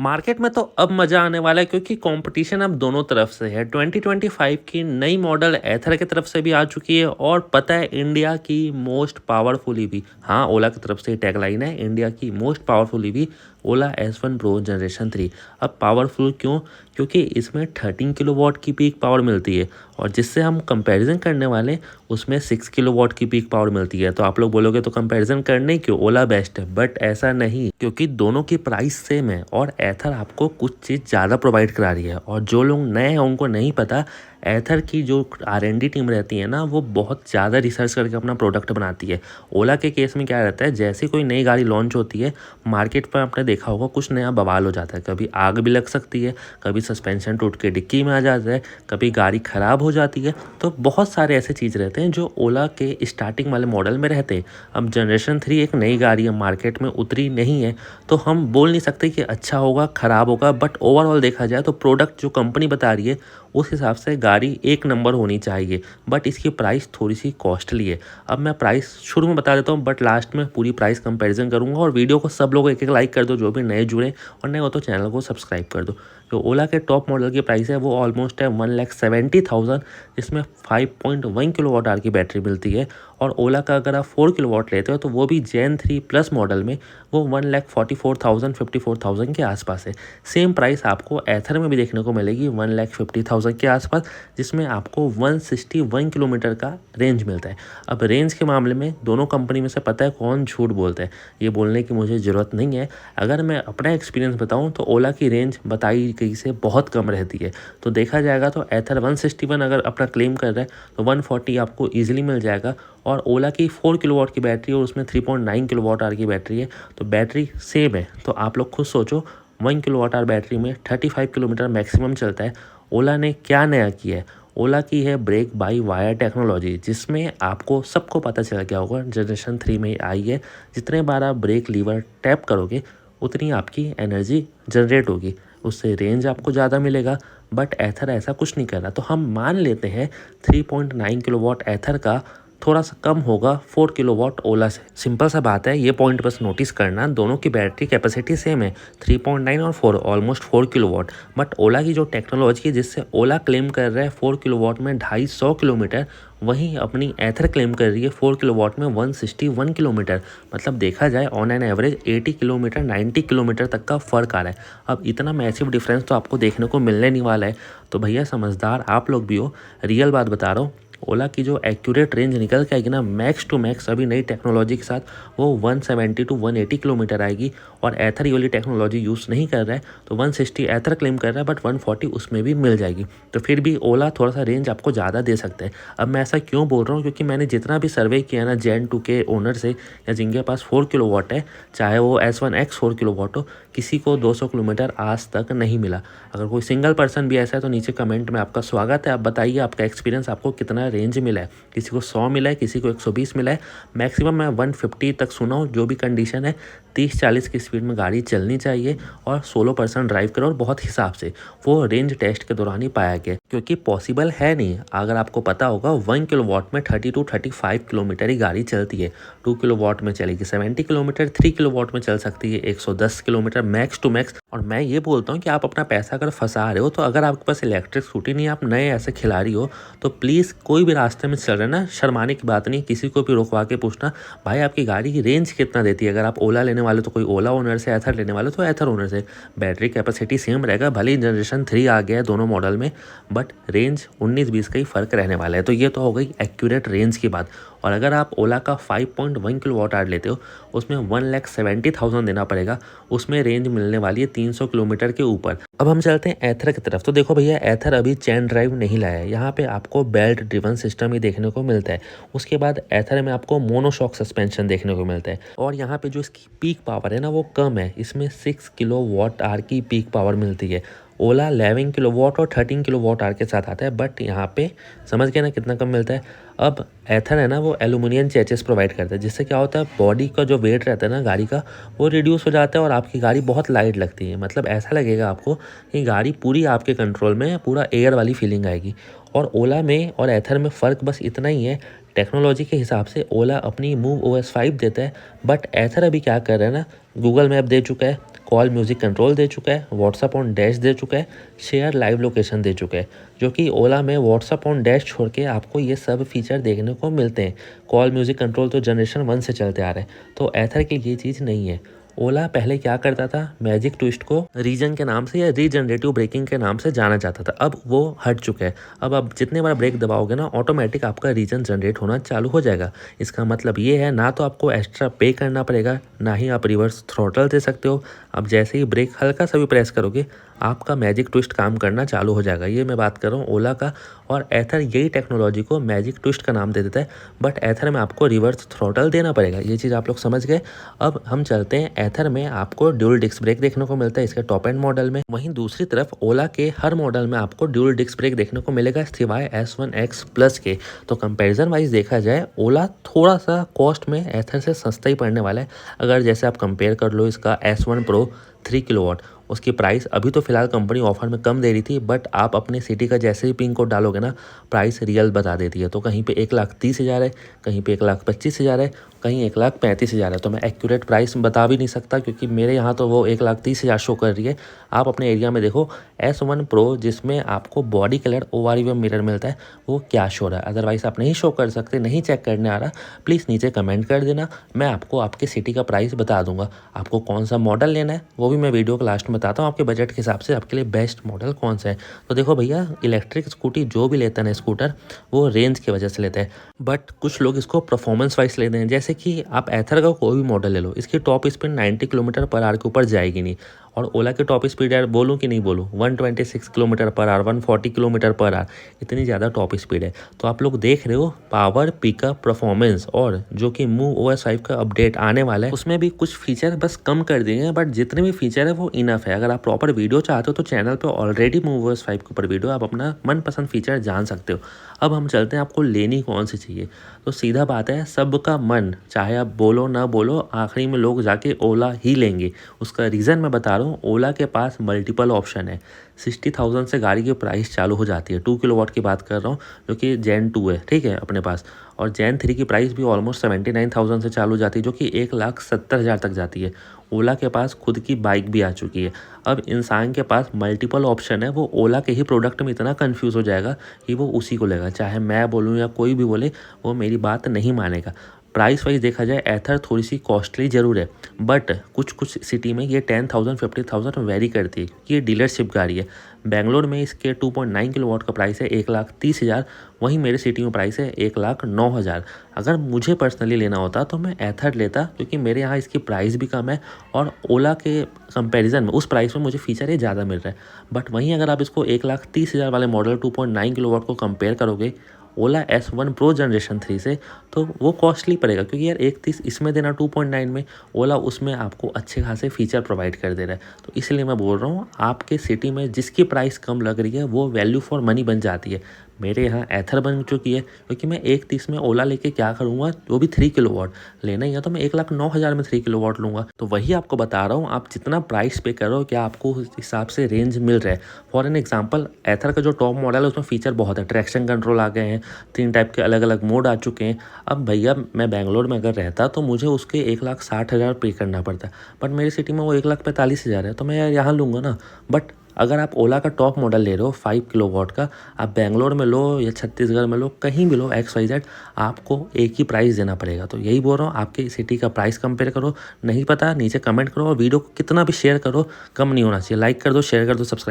Market में तो अब मज़ा आने वाला है क्योंकि कंपटीशन अब दोनों तरफ से है। 2025 की नई मॉडल एथर की तरफ से भी आ चुकी है और पता है इंडिया की मोस्ट पावरफुल ईवी, हाँ ओला की तरफ से टैगलाइन है इंडिया की मोस्ट पावरफुल ईवी ओला S1 प्रो जनरेशन 3। अब पावरफुल क्यों? क्योंकि इसमें 13 किलोवाट की पीक पावर मिलती है और जिससे हम कंपैरिजन करने वाले उसमें 6 किलोवाट की पीक पावर मिलती है। तो आप लोग बोलोगे तो कंपैरिजन करने क्यों, ओला बेस्ट है, बट ऐसा नहीं, क्योंकि दोनों की प्राइस सेम है और एथर आपको कुछ चीज़ ज़्यादा प्रोवाइड करा रही है। और जो लोग नए हैं उनको नहीं पता, एथर की जो R&D टीम रहती है ना वो बहुत ज़्यादा रिसर्च करके अपना प्रोडक्ट बनाती है। ओला के केस में क्या रहता है, जैसे कोई नई गाड़ी लॉन्च होती है मार्केट पर आपने देखा होगा कुछ नया बवाल हो जाता है, कभी आग भी लग सकती है, कभी सस्पेंशन टूट के डिक्की में आ जाता है, कभी गाड़ी ख़राब हो जाती है। तो बहुत सारे ऐसे चीज़ रहते हैं जो ओला के स्टार्टिंग वाले मॉडल में रहते हैं। अब जनरेशन 3 एक नई गाड़ी है, मार्केट में उतरी नहीं है, तो हम बोल नहीं सकते कि अच्छा होगा ख़राब होगा, बट ओवरऑल देखा जाए तो प्रोडक्ट जो कंपनी बता रही है उस हिसाब से गाड़ी एक नंबर होनी चाहिए। बट इसकी प्राइस थोड़ी सी कॉस्टली है। अब मैं प्राइस शुरू में बता देता हूँ बट लास्ट में पूरी प्राइस कंपैरिजन करूँगा। और वीडियो को सब लोग एक एक लाइक कर दो जो भी नए जुड़े, और नए हो तो चैनल को सब्सक्राइब कर दो। जो ओला के टॉप मॉडल की प्राइस है वो ऑलमोस्ट है 1,70,000, जिसमें 5.1 किलोवाट आवर की बैटरी मिलती है। और ओला का अगर आप 4 किलोवाट लेते हो तो वो भी जेन 3 प्लस मॉडल में वो 1,44,000 54,000 के आसपास है। सेम प्राइस आपको एथर में भी देखने को मिलेगी 1,50,000 के आसपास, जिसमें आपको 161 किलोमीटर का रेंज मिलता है। अब रेंज के मामले में दोनों कंपनी में से पता है कौन झूठ बोलता है, ये बोलने की मुझे ज़रूरत नहीं है। अगर मैं अपना एक्सपीरियंस बताऊं तो ओला की रेंज बताई गई से बहुत कम रहती है। तो देखा जाएगा तो एथर 161 अगर अपना क्लेम कर रहा है तो 140 आपको ईजिली मिल जाएगा। और ओला की 4 किलोवाट की बैटरी और उसमें 3.9 किलोवाट आवर की बैटरी है, तो बैटरी सेम है। तो आप लोग खुद सोचो 1 किलोवाट आवर बैटरी में 35 किलोमीटर मैक्सिमम चलता है। ओला ने क्या नया किया है? ओला की है ब्रेक बाई वायर टेक्नोलॉजी, जिसमें आपको सबको पता चल गया होगा जनरेशन 3 में आई है। जितने बार आप ब्रेक लीवर टैप करोगे उतनी आपकी एनर्जी जनरेट होगी, उससे रेंज आपको ज़्यादा मिलेगा। बट एथर ऐसा कुछ नहीं कर रहा, तो हम मान लेते हैं 3.9 किलोवाट एथर का थोड़ा सा कम होगा 4 किलोवाट ओला से। सिंपल सा बात है, ये पॉइंट बस नोटिस करना, दोनों की बैटरी कैपेसिटी सेम है 3.9 और 4, ऑलमोस्ट 4 किलोवाट। बट ओला की जो टेक्नोलॉजी है जिससे ओला क्लेम कर रहा है 4 किलोवाट में 250 किलोमीटर, वहीं अपनी एथर क्लेम कर रही है 4 किलोवाट में 161 किलोमीटर। मतलब देखा जाए on an average 80 kilometre 90 kilometre तक का फ़र्क आ रहा है। अब इतना मैसिव डिफरेंस तो आपको देखने को मिलने नहीं वाला है। तो भैया समझदार आप लोग भी हो, रियल बात बता रहा हूँ, ओला की जो एक्यूरेट रेंज निकल के आएगी ना मैक्स टू मैक्स अभी नई टेक्नोलॉजी के साथ, वो 170 टू 180 किलोमीटर आएगी। और एथर ये वाली टेक्नोलॉजी यूज़ नहीं कर रहा है तो 160 एथर क्लेम कर रहा है, बट 140 उसमें भी मिल जाएगी। तो फिर भी ओला थोड़ा सा रेंज आपको ज़्यादा दे सकता है। अब मैं ऐसा क्यों बोल रहा हूँ, क्योंकि मैंने जितना भी सर्वे किया ना जेन 2 के ओनर से, या जिनके पास 4 किलोवाट है, चाहे वो S1X 4 किलोवाट हो, किसी को 200 किलोमीटर आज तक नहीं मिला। अगर कोई सिंगल पर्सन भी ऐसा है तो नीचे कमेंट में आपका स्वागत है, आप बताइए आपका एक्सपीरियंस, आपको कितना रेंज मिला है। किसी को 100 मिला है, किसी को 120 मिला है, मैक्सिमम मैं 150 तक सुना हूँ। जो भी कंडीशन है 30-40 की स्पीड में गाड़ी चलनी चाहिए और सोलो पर्सन ड्राइव करो, और बहुत हिसाब से वो रेंज टेस्ट के दौरान ही पाया गया, क्योंकि पॉसिबल है नहीं। अगर आपको पता होगा 1 किलोवाट में 30 टू 35 किलोमीटर ही गाड़ी चलती है, 2 किलोवाट में चलेगी 70 किलोमीटर, 3 किलोवाट में चल सकती है 110 किलोमीटर मैक्स टू मैक्स। और मैं ये बोलता हूँ कि आप अपना पैसा अगर फंसा रहे हो, तो अगर आपके पास इलेक्ट्रिक स्कूटी नहीं, आप नए ऐसे खिलाड़ी हो, तो प्लीज़ कोई भी रास्ते में चल रहे ना, शर्माने की बात नहीं, किसी को भी रुकवा के पूछना भाई आपकी गाड़ी की रेंज कितना देती है। अगर आप ओला लेने वाले तो कोई ओला ओनर से, एथर लेने वाले तो एथर ओनर से। बैटरी कैपेसिटी सेम रहेगा, भले ही जनरेशन 3 आ गया है दोनों मॉडल में, बट रेंज 19-20 का ही फ़र्क रहने वाला है। तो ये तो हो गई एक्यूरेट रेंज की बात। और अगर आप ओला का 5.1 किलोवाट आवर लेते हो, उसमें 1,70,000 देना पड़ेगा, उसमें रेंज मिलने वाली है 300 किलोमीटर के ऊपर। अब हम चलते हैं एथर की तरफ। तो देखो भैया, एथर अभी चैन ड्राइव नहीं लाया है, यहाँ पे आपको बेल्ट ड्रिवन सिस्टम ही देखने को मिलता है। उसके बाद एथर में आपको मोनोशॉक सस्पेंशन देखने को मिलता है। और यहाँ पे जो इसकी पीक पावर है ना वो कम है, इसमें 6 किलोवाट आवर की पीक पावर मिलती है। ओला 11 किलोवाट और 13 किलोवाट आवर के साथ आता है, बट यहाँ पे समझ गए ना कितना कम मिलता है। अब एथर है ना वो एल्यूमिनियम चेसिस प्रोवाइड करता है, जिससे क्या होता है बॉडी का जो वेट रहता है ना गाड़ी का, वो रिड्यूस हो जाता है और आपकी गाड़ी बहुत लाइट लगती है। मतलब ऐसा लगेगा आपको कि गाड़ी पूरी आपके कंट्रोल में है, पूरा एयर वाली फीलिंग आएगी। और ओला में और एथर में फ़र्क बस इतना ही है, टेक्नोलॉजी के हिसाब से ओला अपनी मूव OS 5 देता है, बट एथर अभी क्या कर रहा है ना, गूगल मैप दे चुका है, कॉल म्यूज़िक कंट्रोल दे चुका है, व्हाट्सअप ऑन डैश दे चुका है, शेयर लाइव लोकेशन दे चुका है, जो कि ओला में व्हाट्सअप ऑन डैश छोड़ के आपको ये सब फीचर देखने को मिलते हैं। कॉल म्यूज़िक कंट्रोल तो जनरेशन 1 से चलते आ रहे हैं, तो एथर की ये चीज़ नहीं है। ओला पहले क्या करता था, मैजिक ट्विस्ट को रीजन के नाम से या रीजनरेटिव ब्रेकिंग के नाम से जाना जाता था, अब वो हट चुका है। अब जितने बार ब्रेक दबाओगे ना, ऑटोमेटिक आपका रीजन जनरेट होना चालू हो जाएगा। इसका मतलब ये है, ना तो आपको एक्स्ट्रा पे करना पड़ेगा, ना ही आप रिवर्स थ्रॉटल दे सकते हो। अब जैसे ही ब्रेक हल्का सा भी प्रेस करोगे, आपका मैजिक ट्विस्ट काम करना चालू हो जाएगा। ये मैं बात कर रहा हूँ ओला का, और एथर यही टेक्नोलॉजी को मैजिक ट्विस्ट का नाम दे देता है, बट एथर में आपको रिवर्स थ्रॉटल देना पड़ेगा। ये चीज़ आप लोग समझ गए। अब हम चलते हैं, एथर में आपको ड्यूल डिस्क ब्रेक देखने को मिलता है इसके टॉप एंड मॉडल में। वहीं दूसरी तरफ ओला के हर मॉडल में आपको ड्यूल डिस्क ब्रेक देखने को मिलेगा सिवाय S1X प्लस के। तो कंपैरिजन वाइज देखा जाए, ओला थोड़ा सा कॉस्ट में एथर से सस्ता ही पड़ने वाला है। अगर जैसे आप कंपेयर कर लो इसका S1 Pro 3 किलोवाट, उसकी प्राइस अभी तो फिलहाल कंपनी ऑफर में कम दे रही थी, बट आप अपने सिटी का जैसे ही पिन कोड डालोगे ना, प्राइस रियल बता देती है। तो कहीं पे 1,30,000 है, कहीं पे 1,25,000 है, कहीं 1,35,000 है। तो मैं एक्यूरेट प्राइस बता भी नहीं सकता, क्योंकि मेरे यहाँ तो वो 1,30,000 शो कर रही है। आप अपने एरिया में देखो S1 Pro जिसमें आपको बॉडी कलर ORVM मिरर मिलता है, वो क्या शो रहा है। अदरवाइज आप नहीं शो कर सकते, नहीं चेक करने आ रहा, प्लीज़ नीचे कमेंट कर देना, मैं आपको आपके सिटी का प्राइस बता दूंगा। आपको कौन सा मॉडल लेना है वो भी मैं वीडियो के लास्ट में बताता हूँ, आपके बजट के हिसाब से आपके लिए बेस्ट मॉडल कौन सा है। तो देखो भैया, इलेक्ट्रिक स्कूटी जो भी लेता है ना स्कूटर, वो रेंज की वजह से लेते हैं, बट कुछ लोग इसको परफॉर्मेंस वाइज लेते हैं। जैसे कि आप एथर का कोई भी मॉडल ले लो, इसकी टॉप स्पीड 90 किलोमीटर/आवर के ऊपर जाएगी नहीं, और ओला की टॉप स्पीड यार बोलूँ कि नहीं बोलूँ, 126 किलोमीटर/आवर, 140 किलोमीटर/आवर, इतनी ज़्यादा टॉप स्पीड है। तो आप लोग देख रहे हो पावर, पिकअप, परफॉर्मेंस, और जो कि मूव OS 5 का अपडेट आने वाला है उसमें भी कुछ फीचर बस कम कर दिए हैं, बट जितने भी फीचर है वो इनफ है। अगर आप प्रॉपर वीडियो चाहते हो तो चैनल पे ऑलरेडी मूव OS 5 के ऊपर वीडियो, आप अपना मनपसंद फीचर जान सकते हो। अब हम चलते हैं, आपको लेनी कौन सी चाहिए। तो सीधा बात है, सबका मन, चाहे आप बोलो ना बोलो, आखिरी में लोग जाके ओला ही लेंगे। उसका रीज़न मैं बता रहा हूँ, ओला के पास मल्टीपल ऑप्शन है। 60,000 से गाड़ी की प्राइस चालू हो जाती है। 2 किलोवाट की बात कर रहा हूँ, जो कि जेन 2 है, ठीक है, अपने पास। और जेन 3 की प्राइस भी ऑलमोस्ट 79,000 से चालू हो जाती है, जो कि 1,70,000 तक जाती है। ओला के पास खुद की बाइक भी आ चुकी है। अब इंसान के पास मल्टीपल ऑप्शन है, वो ओला के ही प्रोडक्ट में इतना कंफ्यूज हो जाएगा कि वो उसी को लेगा, चाहे मैं बोलूँ या कोई भी बोले, वो मेरी बात नहीं मानेगा। प्राइस वाइज देखा जाए, एथर थोड़ी सी कॉस्टली ज़रूर है, बट कुछ कुछ सिटी में ये 10,000 50,000 वेरी करती है, क्योंकि ये डीलरशिप गाड़ी है। बेंगलोर में इसके 2.9 किलोवाट का प्राइस है 1,30,000, वहीं मेरे सिटी में प्राइस है 1,09,000। अगर मुझे पर्सनली लेना होता तो मैं एथर लेता, क्योंकि मेरे यहाँ इसकी प्राइस भी कम है, और ओला के कंपैरिजन में उस प्राइस में मुझे फीचर ये ज़्यादा मिल रहा है। बट वहीं अगर आप इसको 1,30,000 वाले मॉडल 2.9 किलोवाट को कंपेयर करोगे ओला S1 Pro जनरेशन 3 से, तो वो कॉस्टली पड़ेगा, क्योंकि यार 1,30 इसमें देना 2.9 में, ओला उसमें आपको अच्छे खासे फीचर प्रोवाइड कर दे रहा है। तो इसलिए मैं बोल रहा हूँ, आपके सिटी में जिसकी प्राइस कम लग रही है वो वैल्यू फॉर मनी बन जाती है। मेरे यहाँ एथर बन चुकी है, क्योंकि मैं 1,30 में ओला लेके क्या करूँगा, वो भी 3 किलोवाट लेना ही है, तो मैं 1,09,000 में 3 किलोवाट लूँगा। तो वही आपको बता रहा हूँ, आप जितना प्राइस पे करो, क्या आपको उस हिसाब से रेंज मिल रहा है। फॉर एन एग्जाम्पल, एथर का जो टॉप मॉडल है उसमें फीचर बहुत है, ट्रैक्शन कंट्रोल आ गए हैं, 3 टाइप के अलग अलग मोड आ चुके हैं। अब भैया, मैं बेंगलोर में अगर रहता तो मुझे उसके 1,60,000 पे करना पड़ता, बट मेरी सिटी में वो 1,45,000 है, तो मैं यार यहाँ लूँगा ना। बट अगर आप ओला का टॉप मॉडल ले रहे हो 5 किलोवाट का, आप बेंगलोर में लो या छत्तीसगढ़ में लो, कहीं भी लो, XYZ, आपको एक ही प्राइस देना पड़ेगा। तो यही बोल रहा हूँ, आपकी सिटी का प्राइस कंपेयर करो। नहीं पता, नीचे कमेंट करो, और वीडियो को कितना भी शेयर करो, कम नहीं होना चाहिए। लाइक कर दो, शेयर कर दो, सब्सक्राइब।